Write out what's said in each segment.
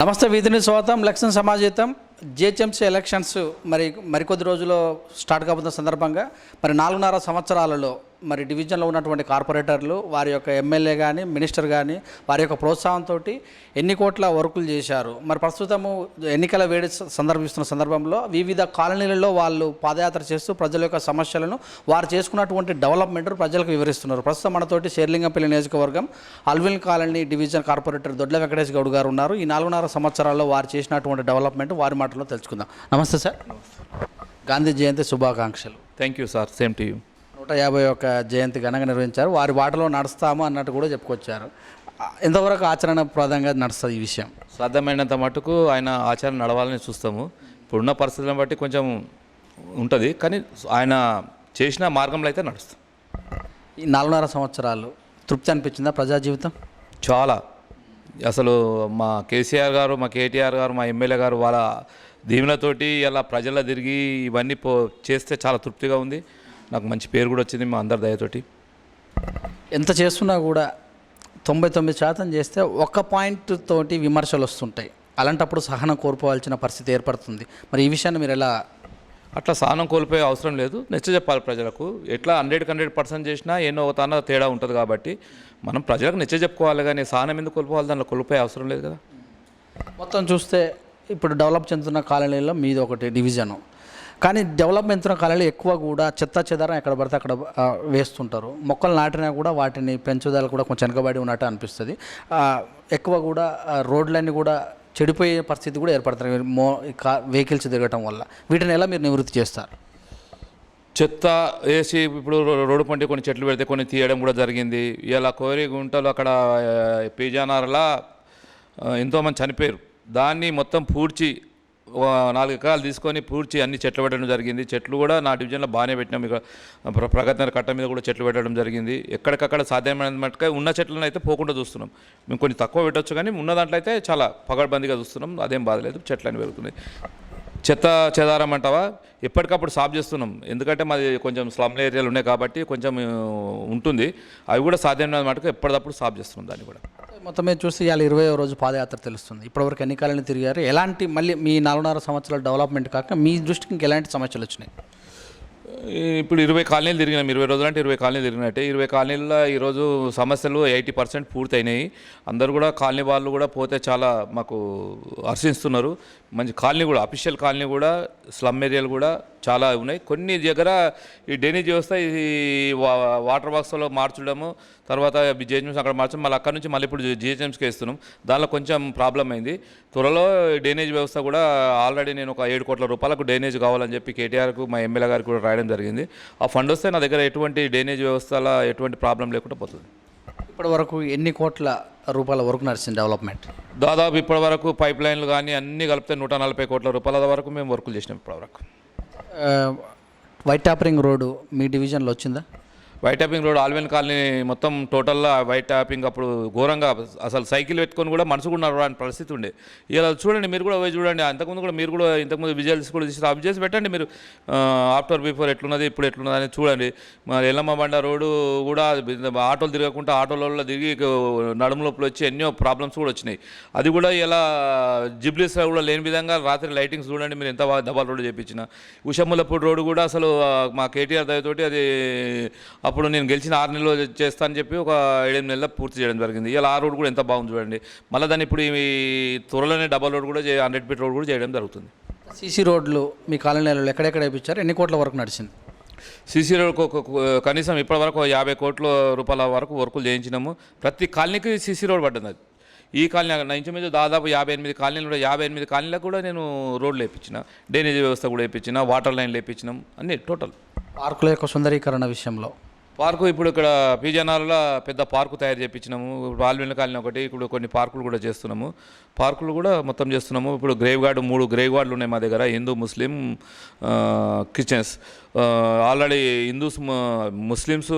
నమస్తే వీధిని స్వాగతం Laxman సమాజేతం GHMC elections మరికొద్ది రోజుల్లో స్టార్ట్ కాబోతున్న సందర్భంగా 4.5 సంవత్సరాలలో డివిజన్లో ఉన్నటువంటి కార్పొరేటర్లు వారి యొక్క ఎమ్మెల్యే కానీ మినిస్టర్ కానీ వారి యొక్క ప్రోత్సాహంతో ఎన్ని కోట్ల వర్కులు చేశారు. ప్రస్తుతము ఎన్నికల వేడి సందర్భిస్తున్న సందర్భంలో వివిధ కాలనీలలో వాళ్ళు పాదయాత్ర చేస్తూ ప్రజల యొక్క సమస్యలను వారు చేసుకున్నటువంటి డెవలప్మెంట్ ప్రజలకు వివరిస్తున్నారు. ప్రస్తుతం మనతోటి షేర్లింగంపల్లి నియోజకవర్గం అల్విన్ కాలనీ డివిజన్ కార్పొరేటర్ దొడ్ల వెంకటేష్ గౌడ్ గారు ఉన్నారు. ఈ 4.5 సంవత్సరాల్లో వారు చేసినటువంటి డెవలప్మెంట్ వారి మాటల్లో తెలుసుకుందాం. నమస్తే సార్, గాంధీ జయంతి శుభాకాంక్షలు. Thank you sir, same to you. 151 జయంతి ఘనంగా నిర్వహించారు. వారి బాటలో నడుస్తాము అన్నట్టు కూడా చెప్పుకొచ్చారు. ఎంతవరకు ఆచరణప్రదంగా నడుస్తుంది ఈ విషయం? సాధ్యమైనంత మటుకు ఆయన ఆచారం నడవాలని చూస్తాము. ఇప్పుడున్న పరిస్థితులను బట్టి కొంచెం ఉంటుంది, కానీ ఆయన చేసిన మార్గంలో అయితే నడుస్తాం. ఈ 4.5 సంవత్సరాలు తృప్తి అనిపించిందా ప్రజా జీవితం? చాలా. అసలు మా కేసీఆర్ గారు, మా కేటీఆర్ గారు, మా ఎమ్మెల్యే గారు వాళ్ళ దీవెనతోటి ఇలా ప్రజల్లో తిరిగి ఇవన్నీ చేస్తే చాలా తృప్తిగా ఉంది. నాకు మంచి పేరు కూడా వచ్చింది మా అందరి దయతోటి. ఎంత చేస్తున్నా కూడా 99% చేస్తే 1 పాయింట్ తోటి విమర్శలు వస్తుంటాయి. అలాంటప్పుడు సహనం కోల్పోవాల్సిన పరిస్థితి ఏర్పడుతుంది. ఈ విషయాన్ని మీరు ఎలా? అట్లా సహనం కోల్పోయే అవసరం లేదు, నచ్చ చెప్పాలి ప్రజలకు. ఎట్లా 100% చేసినా ఎన్నో తాన తేడా ఉంటుంది కాబట్టి మనం ప్రజలకు నచ్చ చెప్పుకోవాలి, కానీ సహనం ఎందుకు కోల్పోవాలి? దాంట్లో కోల్పోయే అవసరం లేదు కదా. మొత్తం చూస్తే ఇప్పుడు డెవలప్ చెందుతున్న కాలనీలో మీది ఒకటి డివిజను, కానీ డెవలప్మెంట్ అవుతున్న కాలంలో ఎక్కువ కూడా చెత్త చెదారం ఎక్కడ పడితే అక్కడ వేస్తుంటారు. మొక్కలు నాటినా కూడా వాటిని పెంచుదల కూడా కొంచెం వెనకబడి ఉన్నట్టు అనిపిస్తుంది. ఎక్కువ కూడా రోడ్లన్నీ కూడా చెడిపోయే పరిస్థితి కూడా ఏర్పడుతుంది వెహికల్స్ తిరగటం వల్ల. వీటిని ఎలా మీరు నివృత్తి చేస్తారు? చెత్త వేసి ఇప్పుడు రోడ్డు పంటి కొన్ని చెట్లు పెడితే కొన్ని తీయడం కూడా జరిగింది. ఇలా కోరి గుంటలు అక్కడ పీజానార్లా ఎంతోమంది చనిపోయారు. దాన్ని మొత్తం పూడ్చి 4 ఎకరాలు తీసుకొని పూడ్చి అన్ని చెట్లు పెట్టడం జరిగింది. చెట్లు కూడా నా డివిజన్లో బాగానే పెట్టినాం. ఇక ప్రగతి నగర్ కట్ట మీద కూడా చెట్లు పెట్టడం జరిగింది. ఎక్కడికక్కడ సాధ్యమైన మట్టుగా ఉన్న చెట్లను అయితే పోకుండా చూస్తున్నాం. మేము కొన్ని తక్కువ పెట్టవచ్చు, కానీ ఉన్న దాంట్లో అయితే చాలా పగడ్బందీగా చూస్తున్నాం. అదేం బాధలేదు, చెట్లని పెరుగుతున్నాయి. చెత్త చెదారం అంటావా, ఎప్పటికప్పుడు సాఫ్ చేస్తున్నాం. ఎందుకంటే మాది కొంచెం స్లమ్ ఏరియాలు ఉన్నాయి కాబట్టి కొంచెం ఉంటుంది. అవి కూడా సాధ్యమైన మటుకు ఎప్పటికప్పుడు సాఫ్ చేస్తున్నాం. దాన్ని కూడా మొత్తం మీద చూస్తే ఇవాళ 20వ రోజు పాదయాత్ర తెలుస్తుంది. ఇప్పటివరకు ఎన్ని కాలనీ తిరిగారు? ఎలాంటి మళ్ళీ మీ 4.5 సంవత్సరాల డెవలప్మెంట్ కాక మీ దృష్టికి ఇంకెలాంటి సమస్యలు వచ్చినాయి? ఇప్పుడు 20 కాలనీలు తిరిగినాం. 20 రోజులు అంటే 20 కాలనీలు తిరిగినట్టే. 20 కాలనీల్లో ఈరోజు సమస్యలు 80% పూర్తయినాయి. అందరూ కూడా కాలనీ వాళ్ళు కూడా పోతే చాలా మాకు హర్షిస్తున్నారు. మంచి కాలనీ కూడా, అఫీషియల్ కాలనీ కూడా, స్లమ్ ఏరియాలు కూడా చాలా ఉన్నాయి. కొన్ని దగ్గర ఈ డ్రైనేజ్ వ్యవస్థ ఈ వాటర్ బాక్స్లో మార్చడము, తర్వాత జిహెచ్ఎంసీ అక్కడ మార్చడం, మళ్ళీ అక్కడ నుంచి మళ్ళీ ఇప్పుడు జిహెచ్ఎంసీకి వేస్తున్నాం. దానిలో కొంచెం ప్రాబ్లం అయింది. త్వరలో డ్రైనేజ్ వ్యవస్థ కూడా ఆల్రెడీ నేను ఒక 7 కోట్ల రూపాయలకు డ్రైనేజ్ కావాలని చెప్పి కేటీఆర్కు మా ఎమ్మెల్యే గారికి కూడా రాయడం జరిగింది. ఆ ఫండ్ వస్తే నా దగ్గర ఎటువంటి డ్రైనేజ్ వ్యవస్థలో ఎటువంటి ప్రాబ్లం లేకుండా పోతుంది. ఇప్పటి వరకు ఎన్ని కోట్ల రూపాయల వరకు నడిచింది డెవలప్మెంట్? దాదాపు ఇప్పటి వరకు పైప్ లైన్లు కానీ అన్నీ కలిపితే 140 కోట్ల రూపాయల వరకు మేము వర్కులు చేసినాం ఇప్పటివరకు. వైట్ టాపరింగ్ రోడ్డు మీ డివిజన్లో వచ్చిందా? White tapping road Alwal colony మొత్తం టోటల్గా వైట్ ట్యాపింగ్ అప్పుడు ఘోరంగా అసలు సైకిల్ పెట్టుకొని కూడా మనసు కూడా నడవడానికి పరిస్థితి ఉండే. ఇలా చూడండి, మీరు కూడా పోయి చూడండి. అంతకుముందు కూడా మీరు కూడా ఇంతకుముందు విజువల్స్ కూడా తీసి అవి చేసి పెట్టండి. మీరు ఆఫ్టర్ బిఫోర్ ఎట్లున్నది ఇప్పుడు ఎట్లున్నది అని చూడండి. మరి ఎల్లమ్మ బండ రోడ్డు కూడా ఆటోలు తిరగకుండా ఆటోలలో తిరిగి నడుము లోపల వచ్చి ఎన్నో ప్రాబ్లమ్స్ కూడా వచ్చినాయి. అది కూడా ఇలా జిబ్లీస్ కూడా లేని విధంగా రాత్రి లైటింగ్స్ చూడండి. మీరు ఎంత డబల్ రోడ్డు చేయించిన ఉషములపూడి రోడ్డు కూడా అసలు మా కేటీఆర్ దయతోటి అది అప్పుడు నేను గెలిచిన 6 నెలలు చేస్తానని చెప్పి ఒక 7 నెలల్లో పూర్తి చేయడం జరిగింది. ఇలా ఆ రోడ్ కూడా ఎంత బాగుంది చూడండి. మళ్ళీ దాన్ని ఇప్పుడు ఈ త్వరలోనే డబల్ రోడ్ కూడా 100 ఫీట్ రోడ్ కూడా చేయడం జరుగుతుంది. సీసీ రోడ్లు మీ కాలనీలలో ఎక్కడెక్కడ వేయించారు? ఎన్ని కోట్ల వరకు నడిచింది? సీసీ రోడ్ కనీసం ఇప్పటివరకు 50 కోట్ల రూపాయల వరకు వర్కులు చేయించినాము. ప్రతి కాలనీకి సీసీ రోడ్ పడ్డది. అది ఈ కాలనీ ఇంచుమించు దాదాపు 58 కాలనీలు కూడా 58 కాలనీలకు కూడా నేను రోడ్లు వేయించిన, డ్రైనేజ్ వ్యవస్థ కూడా వేయించిన, వాటర్ లైన్లు వేయించినాం, అన్నీ టోటల్. పార్కుల యొక్క సుందరీకరణ విషయంలో పార్కు ఇప్పుడు ఇక్కడ పీజనార్లో పెద్ద పార్కు తయారు చేయించినాము. ఇప్పుడు ఆల్వెన్ కాలనీ ఒకటి, ఇప్పుడు కొన్ని పార్కులు కూడా చేస్తున్నాము. పార్కులు కూడా మొత్తం చేస్తున్నాము. ఇప్పుడు గ్రేవ్ గార్డు 3 గ్రేవ్ గార్డులు ఉన్నాయి మా దగ్గర, హిందూ ముస్లిం Christians. Already Hindus Muslims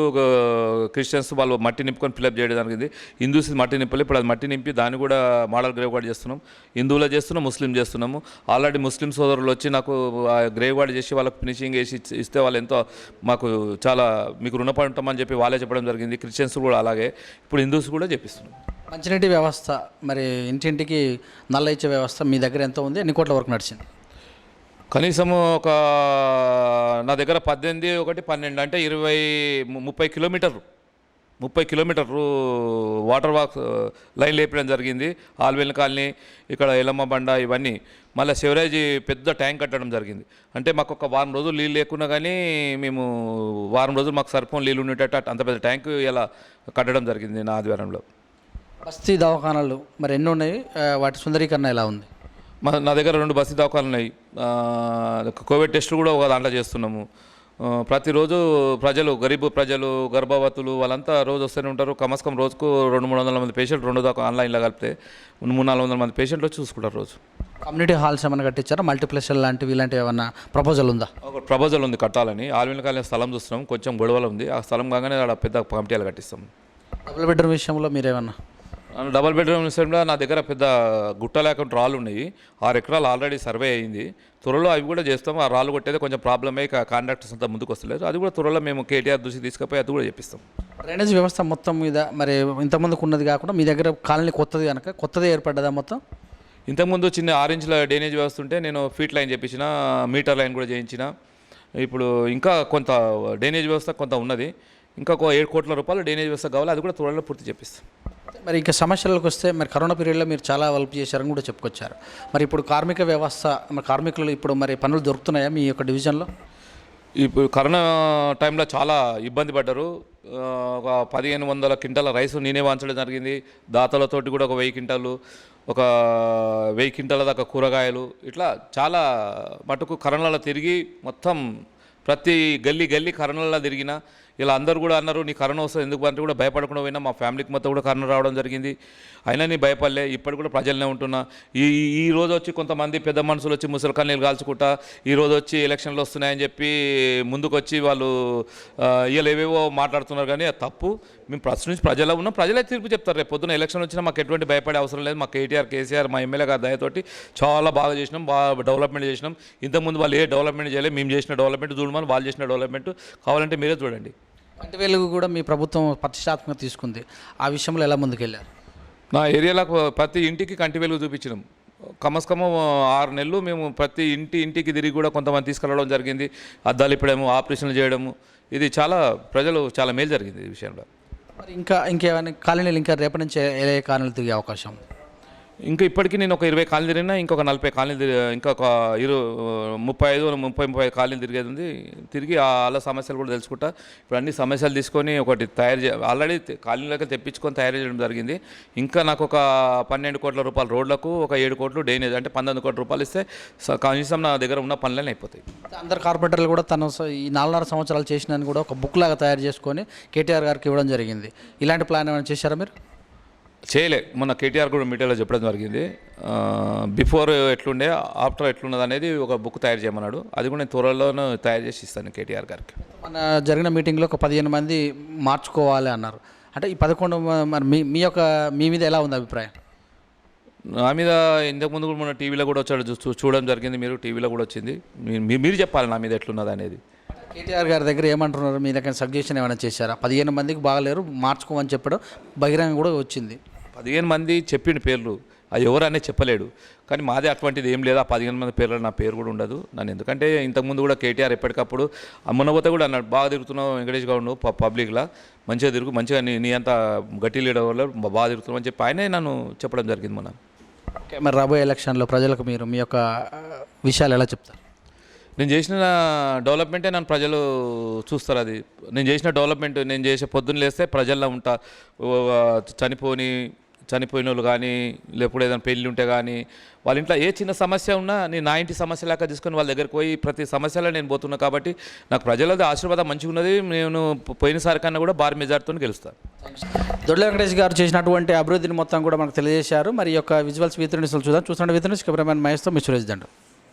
Christians వాళ్ళు మట్టి నింపుకొని ఫిల్అప్ చేయడం జరిగింది. హిందూస్ మట్టి నింపలేదు, ఇప్పుడు అది మట్టి నింపి దాన్ని కూడా మోడల్ గ్రేవ్ గార్డ్ చేస్తున్నాం. హిందువులో చేస్తున్నాం, ముస్లిం చేస్తున్నాము. ఆల్రెడీ ముస్లిం సోదరులు వచ్చి నాకు గ్రేవ్ గార్డ్ చేసి వాళ్ళకి ఫినిషింగ్ వేసి ఇస్తే వాళ్ళు ఎంతో మాకు చాలా మీకు రుణపడి ఉంటామని చెప్పి వాళ్ళే చెప్పడం జరిగింది. క్రిస్టియన్స్ కూడా అలాగే, ఇప్పుడు హిందూస్ కూడా చెప్పిస్తున్నాం. మంచినీటి వ్యవస్థ మరి ఇంటింటికి నల్ల ఇచ్చే వ్యవస్థ మీ దగ్గర ఎంత ఉంది, ఎన్ని కోట్ల వరకు నడిచింది? కనీసము ఒక నా దగ్గర 18, 1, 12 అంటే 30 కిలోమీటర్లు వాటర్ వాక్ లైన్ లేపడం జరిగింది. ఆల్వెల్ కాలనీ, ఇక్కడ ఎల్లమ్మ బండ, ఇవన్నీ మళ్ళీ శివరాజీ పెద్ద ట్యాంక్ కట్టడం జరిగింది. అంటే మాకు ఒక వారం రోజులు నీళ్ళు లేకున్నా కానీ మేము వారం రోజులు మాకు సరిపోని నీళ్ళు ఉండేటట్టు అంత పెద్ద ట్యాంక్ ఇలా కట్టడం జరిగింది నా ఆధ్వర్యంలో. బస్తీ దవాఖానాలు మరి ఎన్ని ఉన్నాయి, వాటి సుందరీకరణ ఎలా ఉంది? నా దగ్గర 2 బస్తీ దవాఖానాలు ఉన్నాయి. కోవిడ్ టెస్టులు కూడా ఒక దాంట్లో చేస్తున్నాము. ప్రతిరోజు ప్రజలు, గరీబ్ ప్రజలు, గర్భవతులు వాళ్ళంతా రోజు వస్తూనే ఉంటారు. కమస్కం రోజుకు 200-300 మంది పేషెంట్లు, 2 దాకా ఆన్లైన్లో కలిపితే 300-400 మంది పేషెంట్లు వచ్చి చూసుకుంటారు రోజు. కమ్యూనిటీ హాల్స్ ఏమైనా కట్టించారా, మల్టీప్లెక్స్ లాంటివి ఇలాంటివి ఏమన్నా ప్రపోజల్ ఉందా? ఒక ప్రపోజల్ ఉంది కట్టాలని. ఆల్వెల్ కాలనీ స్థలం చూస్తున్నాం, కొంచెం గొడవలు ఉంది. ఆ స్థలం కాగానే అక్కడ పెద్ద కమిటీలు కట్టిస్తాం. డబుల్ బెడ్రూమ్ విషయంలో మీరేమన్నా? డబల్ బెడ్రూమ్ విషయంలో నా దగ్గర పెద్ద గుట్ట లేకుండా రాళ్ళు ఉన్నాయి. 6 ఎకరాలు ఆల్రెడీ సర్వే అయింది. త్వరలో అవి కూడా చేస్తాం. ఆ రాళ్ళు కొట్టేది కొంచెం ప్రాబ్లమే, కాంట్రాక్టర్స్ అంతా ముందుకు వస్తలేదు. అది కూడా త్వరలో మేము కేటీఆర్ దృష్టికి తీసుకుపోయి అది కూడా చేపిస్తాం. డ్రైనేజ్ వ్యవస్థ మొత్తం మీద మరి ఇంతకుముందుకు ఉన్నది కాకుండా మీ దగ్గర కాలనీ కొత్తది కనుక కొత్తది ఏర్పడ్డదా మొత్తం? ఇంతకుముందు చిన్న 6 ఇంచుల డ్రైనేజ్ వ్యవస్థ ఉంటే నేను ఫీట్ లైన్ చేయించిన, మీటర్ లైన్ కూడా చేయించిన. ఇప్పుడు ఇంకా కొంత డ్రైనేజ్ వ్యవస్థ కొంత ఉన్నది. ఇంకా ఒక 7 కోట్ల రూపాయలు డ్రైనేజ్ వ్యవస్థ కావాలి, అది కూడా త్వరలో పూర్తి చేపిస్తాం. మరి ఇంకా సమస్యలకు వస్తే మరి కరోనా పీరియడ్లో మీరు చాలా హెల్ప్ చేశారని కూడా చెప్పుకొచ్చారు. మరి ఇప్పుడు కార్మిక వ్యవస్థ, మరి కార్మికులు ఇప్పుడు మరి పనులు దొరుకుతున్నాయా మీ యొక్క డివిజన్లో? ఇప్పుడు కరోనా టైంలో చాలా ఇబ్బంది పడ్డారు. ఒక 1500 క్వింటాల రైస్ నేనే వాంచడం జరిగింది. దాతలతోటి కూడా ఒక 1000 క్వింటాలు, ఒక 1000 క్వింటాల దాకా కూరగాయలు, ఇట్లా చాలా మటుకు కరోనాలో తిరిగి మొత్తం ప్రతి గల్లీ కరోనాలో తిరిగిన. ఇలా అందరూ కూడా అన్నారు నీ కరోనా వస్తుంది ఎందుకు అంటే కూడా భయపడకుండా పోయినా. మా ఫ్యామిలీకి మొత్తం కూడా కరోనా రావడం జరిగింది. అయినా నీ భయపడలే, ఇప్పటికి కూడా ప్రజలనే ఉంటున్నా. ఈ రోజు వచ్చి కొంతమంది పెద్ద మనుషులు వచ్చి ముసలి కన్నీళ్ళు కాల్చుకుంటా ఈరోజు వచ్చి ఎలక్షన్లు వస్తున్నాయని చెప్పి ముందుకు వచ్చి వాళ్ళు వీళ్ళు ఏవేవో మాట్లాడుతున్నారు. కానీ అది తప్పు. మేము ఫస్ట్ నుంచి ప్రజల్లో ఉన్నాం, ప్రజలే తీర్పు చెప్తారు. రేపు పొద్దున ఎలక్షన్ వచ్చినా మాకు ఎటువంటి భయపడే అవసరం లేదు. మా కేసీఆర్ మా ఎమ్మెల్యే గారి దయతోటి చాలా బాగా చేసినాం, బాగా డెవలప్మెంట్ చేసినాం. ఇంతకుముందు వాళ్ళు ఏ డెవలప్మెంట్ చేయలేదు, మేము చేసిన డెవలప్మెంట్ చూడమని వాళ్ళు చేసిన డెవలప్మెంట్ కావాలంటే మీరే చూడండి. కంటి వెలుగు కూడా మీ ప్రభుత్వం ప్రతిష్టాత్మకంగా తీసుకుంది, ఆ విషయంలో ఎలా ముందుకెళ్ళారు? నా ఏరియాలో ప్రతి ఇంటికి కంటి వెలుగు చూపించినాం. కమస్కమం 6 నెలలు మేము ప్రతి ఇంటికి తిరిగి కూడా కొంతమంది తీసుకెళ్ళడం జరిగింది. అద్దాలు ఇప్పడము, ఆపరేషన్లు చేయడము, ఇది చాలా ప్రజలు చాలా మేలు జరిగింది ఈ విషయంలో. మరి ఇంకేమైనా కాలనీలు ఇంకా రేపటి నుంచి ఏ కాలనీలు తిరిగే అవకాశం ఉంది? ఇంకా ఇప్పటికీ నేను ఒక 20 కాలనీ తిరిగినా, ఇంకొక 40 కాలనీ, ఇంకొక 35 కాలనీలు తిరిగేది ఉంది. తిరిగి వాళ్ళ సమస్యలు కూడా తెలుసుకుంటా. ఇప్పుడు అన్ని సమస్యలు తీసుకొని ఒకటి ఆల్రెడీ కాలనీలోకి తెప్పించుకొని తయారు చేయడం జరిగింది. ఇంకా నాకు ఒక 12 కోట్ల రూపాయలు రోడ్లకు, ఒక 7 కోట్లు డ్రైనేజ్ అంటే 19 కోట్ల రూపాయలు ఇస్తే కనీసం నా దగ్గర ఉన్న పనులన్నీ అయిపోతాయి. అందరు కార్పొరేటర్లు కూడా తను ఈ 4.5 సంవత్సరాలు చేసినని కూడా ఒక బుక్ లాగా తయారు చేసుకొని కేటీఆర్ గారికి ఇవ్వడం జరిగింది. ఇలాంటి ప్లాన్ ఏమైనా చేశారా మీరు? చేయలే. మొన్న కేటీఆర్ కూడా మీటింగ్లో చెప్పడం జరిగింది. బిఫోర్ ఎట్లుండే, ఆఫ్టర్ ఎట్లున్నది అనేది ఒక బుక్ తయారు చేయమన్నాడు. అది కూడా నేను త్వరలోనే తయారు చేసి ఇస్తాను కేటీఆర్ గారికి. మన జరిగిన మీటింగ్లో ఒక 15 మంది మార్చుకోవాలి అన్నారు. అంటే ఈ 11 మరి మీ మీద ఎలా ఉంది అభిప్రాయం? నా మీద ఇంతకుముందు కూడా మన టీవీలో కూడా వచ్చాడు, చూడడం జరిగింది. మీరు టీవీలో కూడా వచ్చింది. మీరు చెప్పాలి నా మీద ఎట్లున్నది అనేది. కేటీఆర్ గారి దగ్గర ఏమంటున్నారు? మీ దగ్గర సజెషన్ ఏమైనా చేశారా? 15 మందికి బాగలేరు, మార్చుకోమని చెప్పడం బహిరంగ కూడా వచ్చింది. 15 మంది చెప్పిండు పేర్లు, అది ఎవరు అనేది చెప్పలేడు. కానీ మాదే అటువంటిది ఏం లేదు. ఆ 15 మంది పేర్లు నా పేరు కూడా ఉండదు నన్ను. ఎందుకంటే ఇంతకుముందు కూడా కేటీఆర్ ఎప్పటికప్పుడు మొన్నపోతే కూడా అన్నాడు, బాగా తిరుగుతున్నావు వెంకటేష్ గౌడ్ నువ్వు పబ్లిక్లా, మంచిగా తిరుగు, మంచిగా నీ అంత గట్టి లీడర్ వల్ల బాగా తిరుగుతున్నావు అని చెప్పి ఆయనే నన్ను చెప్పడం జరిగింది మొన్న. ఓకే, మరి రాబోయే ఎలక్షన్లో ప్రజలకు మీరు మీ యొక్క విషయాలు ఎలా చెప్తారు? నేను చేసిన డెవలప్మెంటే నన్ను ప్రజలు చూస్తారు. అది నేను చేసిన డెవలప్మెంట్, నేను చేసే పొద్దున్న లేస్తే ప్రజల్లో ఉంటా. చనిపోయిన వాళ్ళు కానీ, లేకపోతే ఏదైనా పెళ్ళి ఉంటే కానీ, వాళ్ళ ఇంట్లో ఏ చిన్న సమస్య ఉన్నా నేను నా ఇంటి సమస్య లాగా తీసుకొని వాళ్ళ దగ్గరికి పోయి ప్రతి సమస్యలో నేను పోతున్నా. కాబట్టి నాకు ప్రజలది ఆశీర్వాదం మంచిగా ఉన్నది. నేను పోయినసారి కన్నా కూడా భారీ మెజార్టీతో గెలుస్తాను. దొడ్ల వెంకటేష్ గారు చేసినటువంటి అభివృద్ధిని మొత్తం కూడా మనకు తెలియజేశారు. మరి ఈ యొక్క విజువల్స్ చూద్దాం. చూస్తున్న కెమెరామెన్ మహేష్తో మీ సురేష్ దండు.